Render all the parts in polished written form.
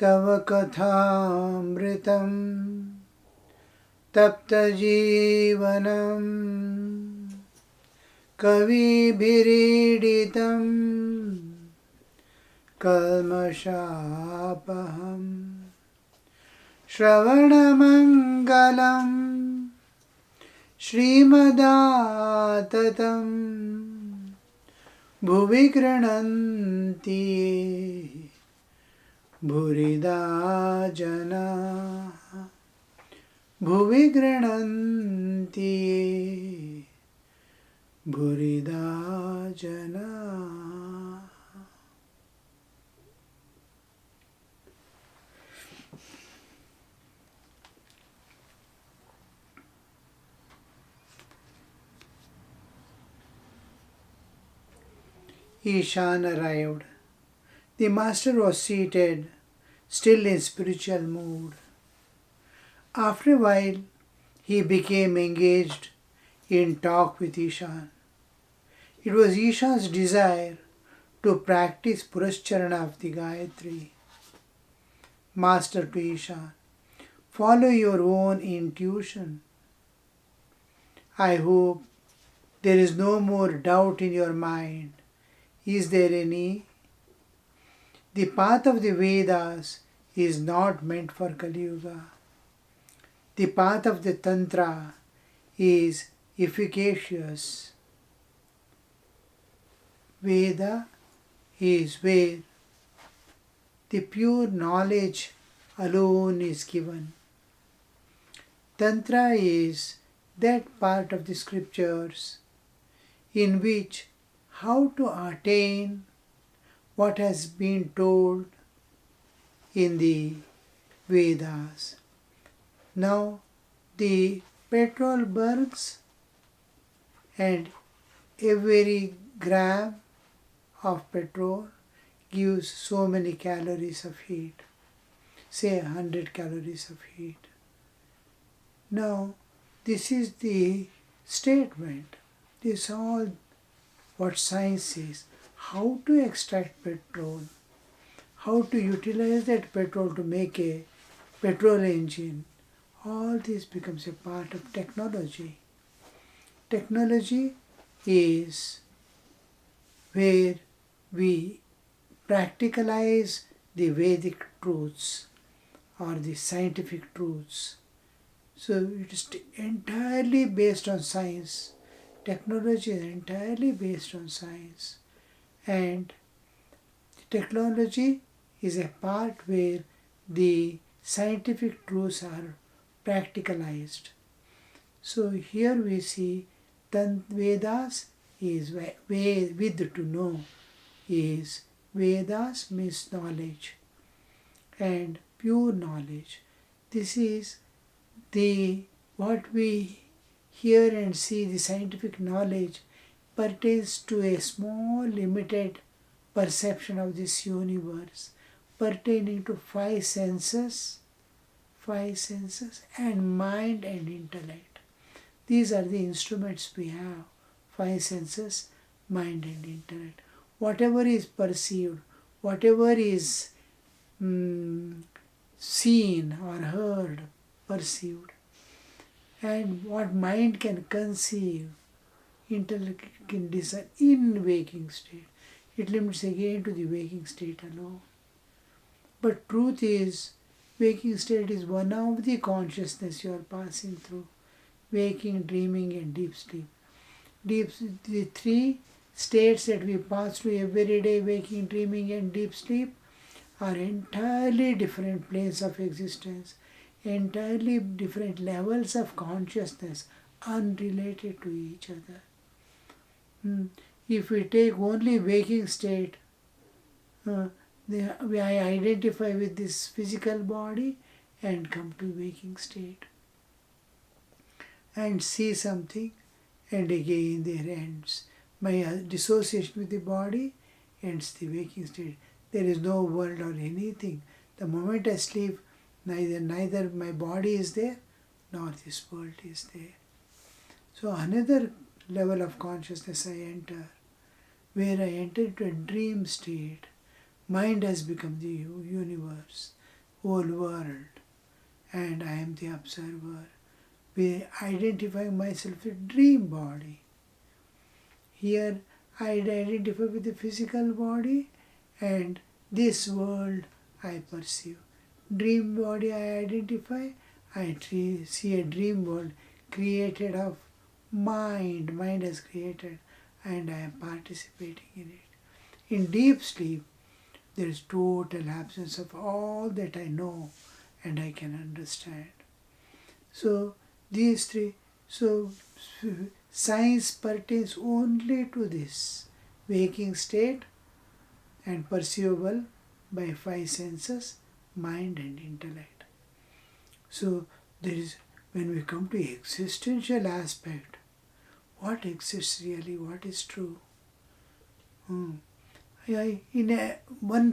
तव कथामृतं तप्तजीवनम् कविभिरीडितं कल्मषापहम् श्रवणमङ्गलं श्रीमदाततं भुवि गृह्णन्ति भूरिदा जनाः भुवि गृह्णन्ति भूरिदा जनाः. Ishan arrived. The master was seated, still in spiritual mood. After a while, he became engaged in talk with Ishan. It was Ishan's desire to practice Purascharana of the Gayatri. Master to Ishan, follow your own intuition. I hope there is no more doubt in your mind. Is there any? The path of the Vedas is not meant for Kali Yuga. The path of the Tantra is efficacious. Veda is where the pure knowledge alone is given. Tantra is that part of the scriptures in which how to attain what has been told in the Vedas. Now the petrol burns and every gram of petrol gives so many calories of heat, say 100 calories of heat. Now this is the statement. This is all what science is. How to extract petrol, how to utilize that petrol to make a petrol engine. All this becomes a part of technology. Technology is where we practicalize the Vedic truths or the scientific truths. So it is entirely based on science. Technology is entirely based on science. And technology is a part where the scientific truths are practicalized. So here we see Vedas is with to know is Vedas means knowledge and pure knowledge. This is the what we hear and see. The scientific knowledge pertains to a small limited perception of this universe, pertaining to five senses and mind and intellect. These are the instruments we have, five senses, mind and intellect. Whatever is perceived, whatever is seen or heard, perceived, and what mind can conceive, intellect can discern in waking state. It limits again to the waking state alone. But truth is, waking state is one of the consciousness you are passing through. Waking, dreaming and deep sleep. The three states that we pass through every day, waking, dreaming and deep sleep, are entirely different planes of existence, entirely different levels of consciousness, unrelated to each other. If we take only waking state, we identify with this physical body and come to waking state and see something, and again there ends. My dissociation with the body ends the waking state. There is no world or anything. The moment I sleep, neither my body is there nor this world is there. So another level of consciousness I enter, where I enter into a dream state. Mind has become the universe. whole world, and I am the observer. We identify myself with dream body. Here I identify with the physical body and this world I perceive. Dream body I identify, see a dream world created of mind. Mind has created and I am participating in it. In deep sleep, there is total absence of all that I know and I can understand. So these three, so science pertains only to this waking state and perceivable by five senses, mind and intellect. So there is, when we come to existential aspect, what exists really, what is true? One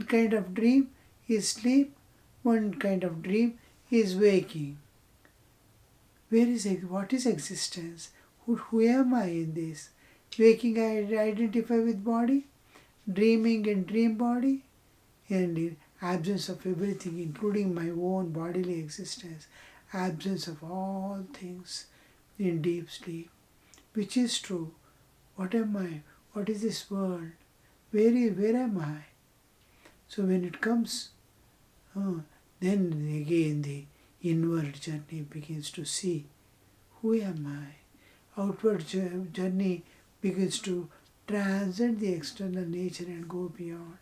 kind of dream is sleep, one kind of dream is waking. What is existence? Who am I in this? Waking I identify with body, dreaming in dream body, and in absence of everything, including my own bodily existence, absence of all things in deep sleep. Which is true? What am I? What is this world? Where am I? So when it comes, then again the inward journey begins to see who am I. Outward journey begins to transcend the external nature and go beyond.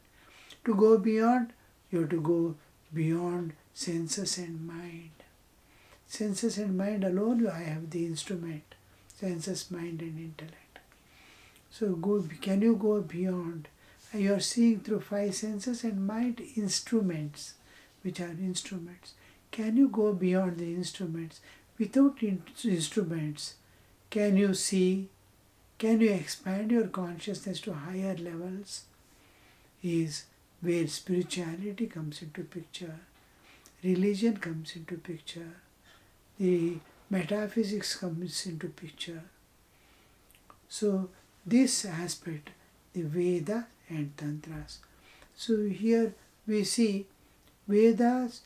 To go beyond, you have to go beyond senses and mind. Senses and mind alone, I have the instrument. Senses, mind and intellect. So can you go beyond? You are seeing through five senses and mind instruments, which are instruments. Can you go beyond the instruments? Without instruments, can you see? Can you expand your consciousness to higher levels? Is where spirituality comes into picture, religion comes into picture, the metaphysics comes into picture. So this aspect, the Veda and Tantras. So here we see Vedas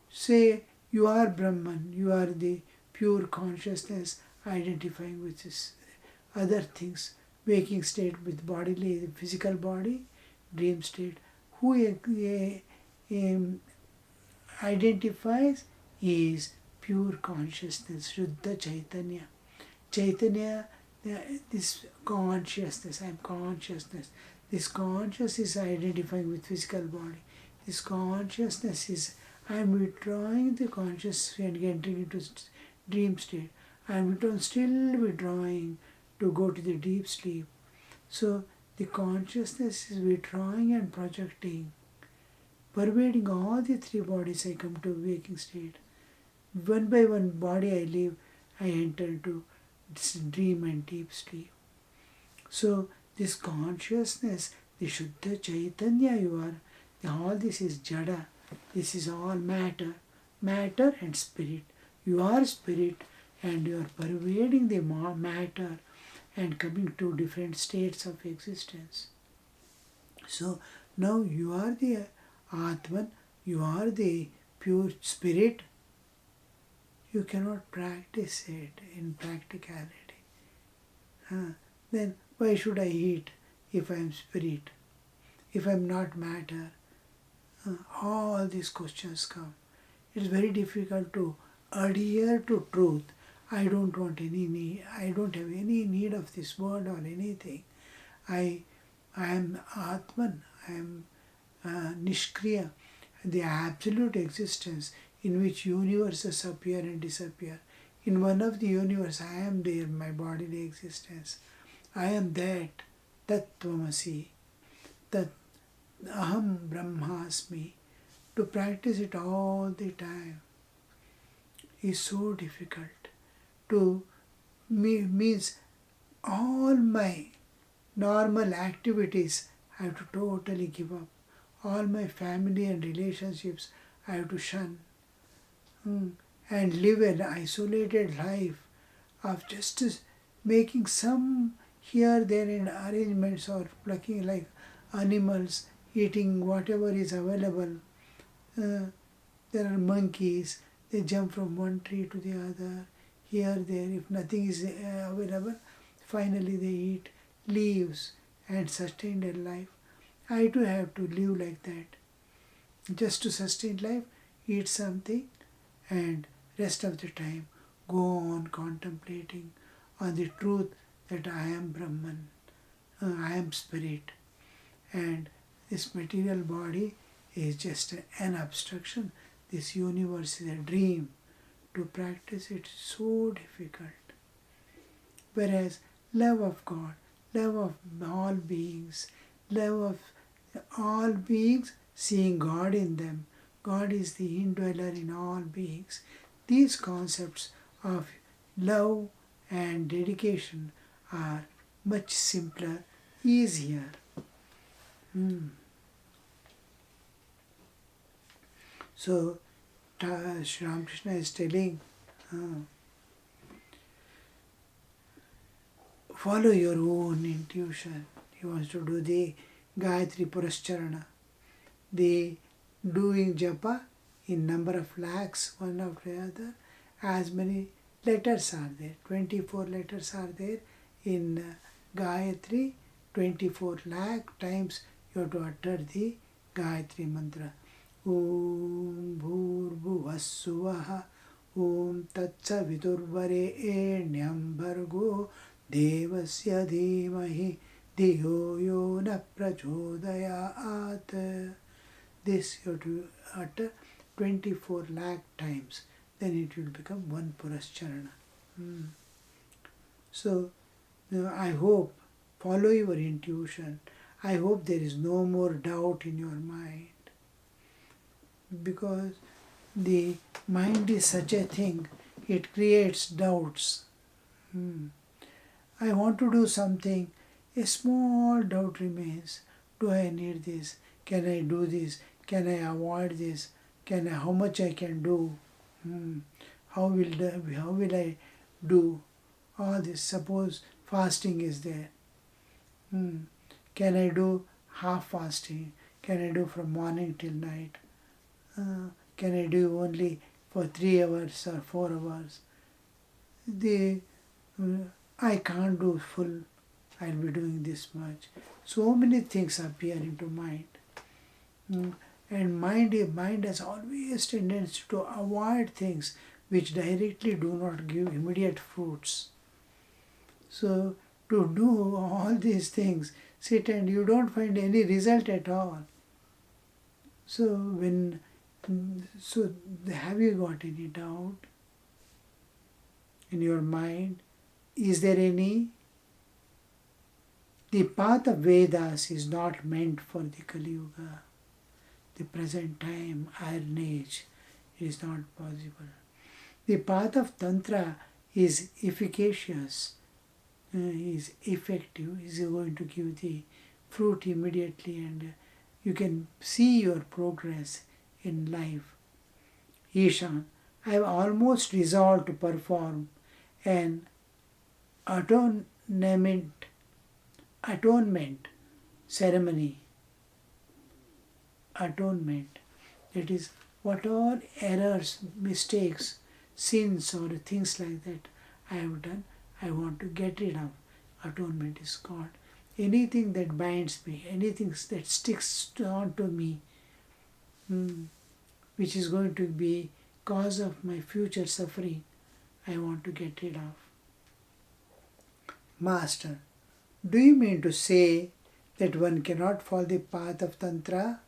say you are Brahman, you are the pure consciousness identifying with this other things, waking state with bodily, the physical body, dream state. Who identifies is pure consciousness, Shuddha Chaitanya. Chaitanya, this consciousness, I am consciousness. This consciousness is identifying with physical body. This consciousness is, I am withdrawing the consciousness and entering into dream state. I am still withdrawing to go to the deep sleep. So the consciousness is withdrawing and projecting. Pervading all the three bodies, I come to waking state. One by one body I leave, I enter into this dream and deep sleep. So this consciousness, the Shuddha Chaitanya you are, all this is Jada. This is all matter and spirit. You are spirit and you are pervading the matter and coming to different states of existence. So now you are the Atman, you are the pure spirit. You cannot practice it in practicality. Then why should I eat if I am spirit? If I am not matter? All these questions come. It is very difficult to adhere to truth. I don't want any need. I don't have any need of this world or anything. I am Atman. I am Nishkriya, the absolute existence in which universes appear and disappear. In one of the universe, I am there, my bodily existence. I am that, Tattvamasi, Tat Aham Brahmasmi. To practice it all the time is so difficult. To means all my normal activities I have to totally give up. All my family and relationships I have to shun and live an isolated life of just making some here, there in arrangements or plucking like animals, eating whatever is available, There are monkeys, they jump from one tree to the other, here, there. If nothing is available, finally they eat leaves and sustain their life. I too have to live like that. Just to sustain life, eat something and rest of the time go on contemplating on the truth that I am Brahman, I am spirit, and this material body is just an obstruction. This universe is a dream. To practice it is so difficult. Whereas love of God, love of all beings, love of all beings, seeing God in them. God is the indweller in all beings. These concepts of love and dedication are much simpler, easier. So, Sri Ramakrishna is telling, follow your own intuition. He wants to do the Gayatri Purascharana, the doing japa in number of lakhs, one after the other. As many letters are there, 24 letters are there in Gayatri, 24 lakh times you have to utter the Gayatri mantra. Om Bhurvassuvaha Om Tatsaviturvarenyam Bhargo Devasya Dhimahi Dhiyo Yo Na Prachodayat. This you have to utter 24 lakh times, then it will become one Purascharana. So, I hope, follow your intuition. I hope there is no more doubt in your mind. Because the mind is such a thing, it creates doubts. I want to do something, a small doubt remains. Do I need this? Can I do this? Can I avoid this? How much I can do? How will I do all this? Suppose fasting is there. Can I do half fasting? Can I do from morning till night? Can I do only for 3 hours or 4 hours? I can't do full. I'll be doing this much. So many things appear into mind. And mind has always tendency to avoid things which directly do not give immediate fruits. So to do all these things, sit and you don't find any result at all. So have you got any doubt in your mind? Is there any? The path of Vedas is not meant for the Kali Yuga, the present time, Iron Age. It is not possible. The path of Tantra is efficacious, is effective, is going to give the fruit immediately, and you can see your progress in life. Ishan, I have almost resolved to perform an atonement ceremony. Atonement. That is, what all errors, mistakes, sins or things like that I have done, I want to get rid of. Atonement is called. Anything that binds me, anything that sticks on to me, which is going to be cause of my future suffering, I want to get rid of. Master, do you mean to say that one cannot follow the path of Tantra?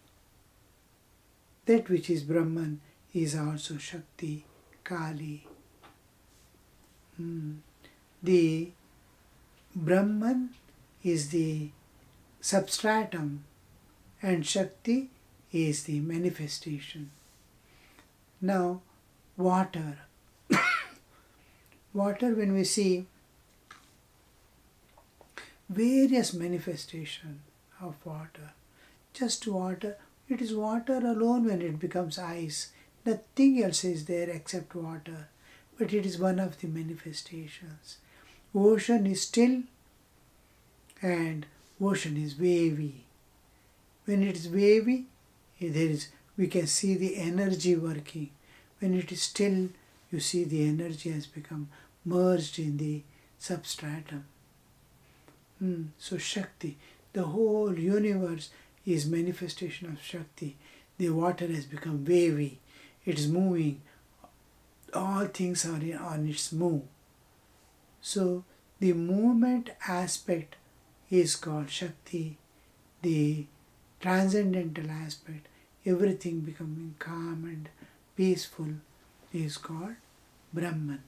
That which is Brahman is also Shakti, Kali. The Brahman is the substratum and Shakti is the manifestation. Now, water. Water, when we see various manifestation of water, just water, it is water alone when it becomes ice. Nothing else is there except water, but it is one of the manifestations. Ocean is still and ocean is wavy. When it is wavy, there is we can see the energy working. When it is still, you see the energy has become merged in the substratum. So Shakti, the whole universe is manifestation of Shakti. The water has become wavy. It is moving. All things are on its move. So the movement aspect is called Shakti. The transcendental aspect, everything becoming calm and peaceful, is called Brahman.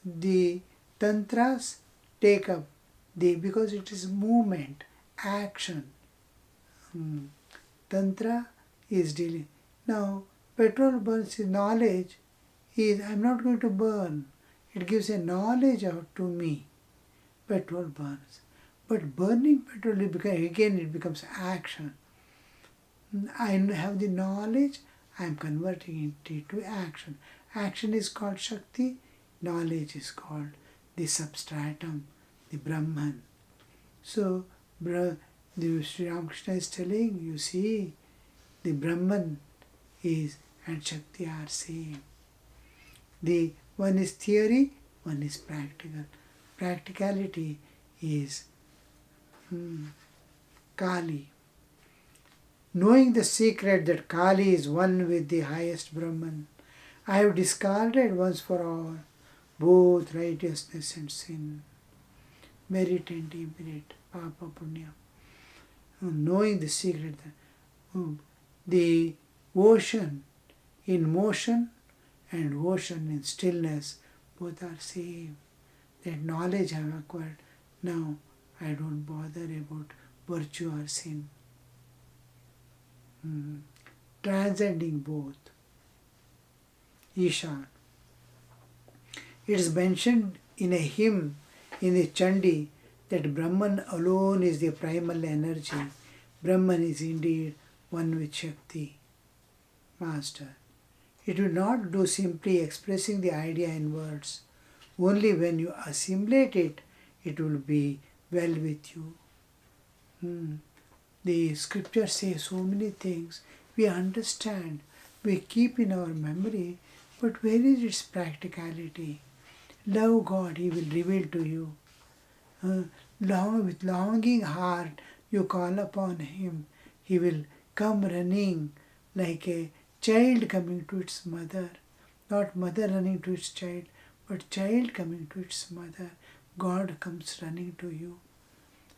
The Tantras take up because it is movement, action. Tantra is dealing. Now, petrol burns is knowledge, is I am not going to burn. It gives a knowledge out to me. Petrol burns. But burning petrol, it becomes action. I have the knowledge, I am converting it into action. Action is called Shakti, knowledge is called the substratum, the Brahman. So, the Sri Ramakrishna is telling, you see, the Brahman is and Shakti are same. The one is theory, one is practical. Practicality is Kali. Knowing the secret that Kali is one with the highest Brahman, I have discarded once for all both righteousness and sin, merit and demerit, papa punya. Knowing the secret that the ocean in motion and ocean in stillness both are same. That knowledge I have acquired. Now I don't bother about virtue or sin. Transcending both. Ishan. It is mentioned in a hymn in the Chandi that Brahman alone is the primal energy. Brahman is indeed one with Shakti. Master. It will not do simply expressing the idea in words. Only when you assimilate it, it will be well with you. The scriptures say so many things. We understand, we keep in our memory, but where is its practicality? Love God, He will reveal to you. With longing heart, you call upon Him. He will come running like a child coming to its mother. Not mother running to its child, but child coming to its mother. God comes running to you.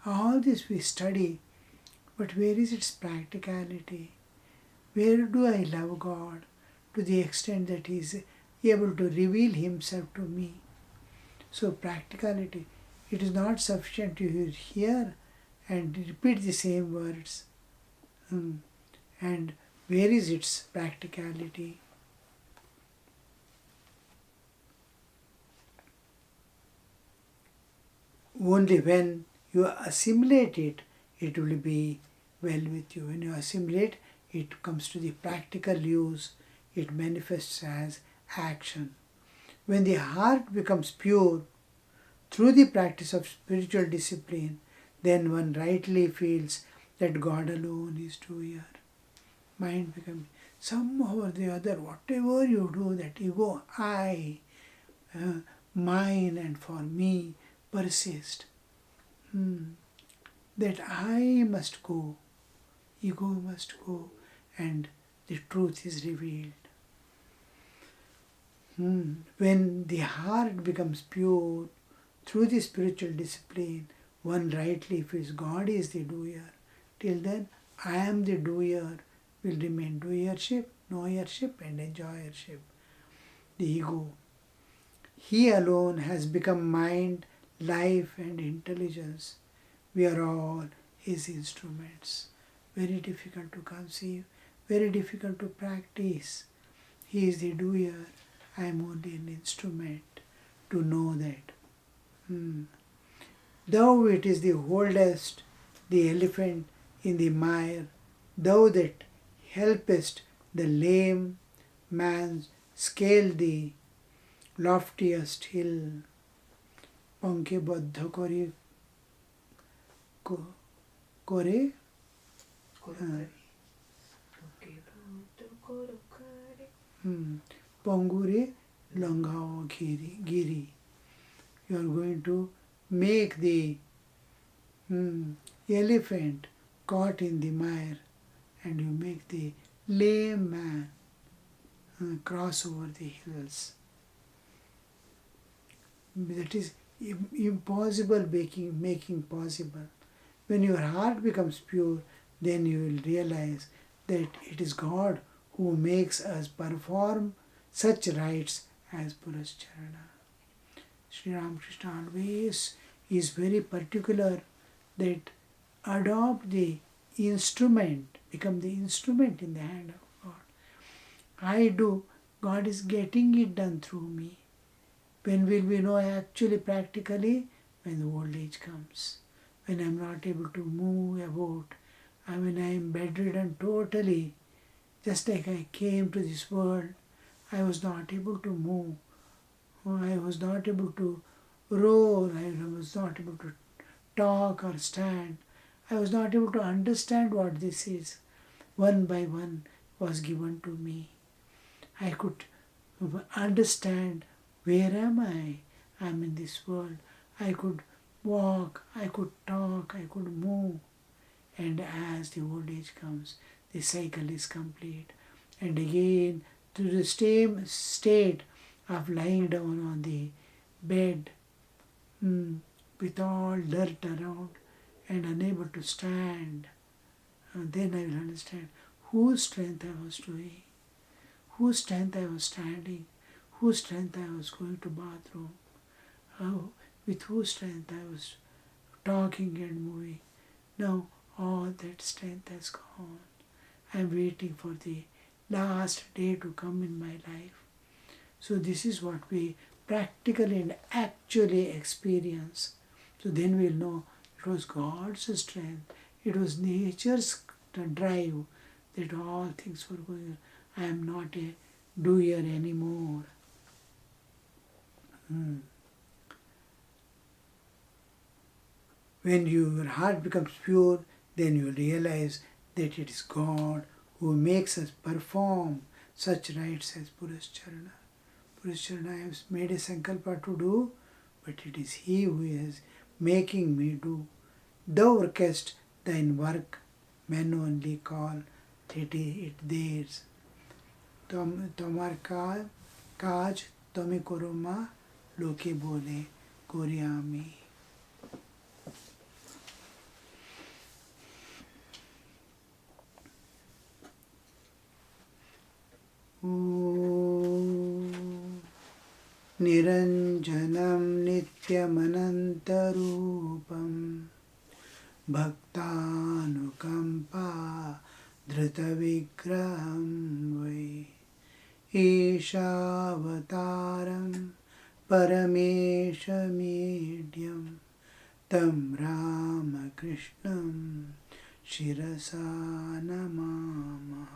All this we study, but where is its practicality? Where do I love God to the extent that He is able to reveal Himself to me? So practicality, it is not sufficient to hear and repeat the same words. And where is its practicality? Only when you assimilate it, it will be well with you. When you assimilate, it comes to the practical use. It manifests as action. When the heart becomes pure through the practice of spiritual discipline, then one rightly feels that God alone is doer. Mind becomes somehow or the other, whatever you do, that ego, I, mine and for me, persist. That I must go, ego must go, and the truth is revealed. When the heart becomes pure through the spiritual discipline, one rightly feels God is the doer. Till then, I am the doer, will remain doership, knowership and enjoyership. The ego. He alone has become mind, life and intelligence. We are all His instruments. Very difficult to conceive, very difficult to practice. He is the doer, I am only an instrument to know that. Thou it is the holdest the elephant in the mire, thou that helpest the lame man scale the loftiest hill. পঙ্কে বদ্ধ করে Pongure Langao Giri. You are going to make the elephant caught in the mire, and you make the lame man cross over the hills. That is impossible making possible. When your heart becomes pure, then you will realize that it is God who makes us perform such rites as Purascharana. Sri Ramakrishna always is very particular that adopt the instrument, become the instrument in the hand of God. I do, God is getting it done through me. When will we know actually practically? When the old age comes. When I am not able to move about. When I am bedridden totally. Just like I came to this world, I was not able to move. I was not able to roll. I was not able to talk or stand. I was not able to understand what this is. One by one was given to me. I could understand where am I? I am in this world. I could walk, I could talk, I could move. And as the old age comes, the cycle is complete. And again, to the same state of lying down on the bed with all dirt around and unable to stand. And then I will understand whose strength I was doing, whose strength I was standing, whose strength I was going to bathroom, with whose strength I was talking and moving. Now all that strength has gone. I am waiting for the last day to come in my life. So this is what we practically and actually experience. So then we'll know it was God's strength, it was nature's drive that all things were going on. I am not a doer anymore. When your heart becomes pure, then you realize that it is God who makes us perform such rites as Purascharana. Purascharana, I have made a sankalpa to do, but it is He who is making me do. Thou workest thine work, men only call it theirs. Tomar kaj tome koroma loke bole koryami. निरञ्जनं नित्यमनन्तरूपं भक्तानुकम्पा धृतविग्रहं वै ईशावतारं परमेशमीड्यं तं रामकृष्णं शिरसा नमामः.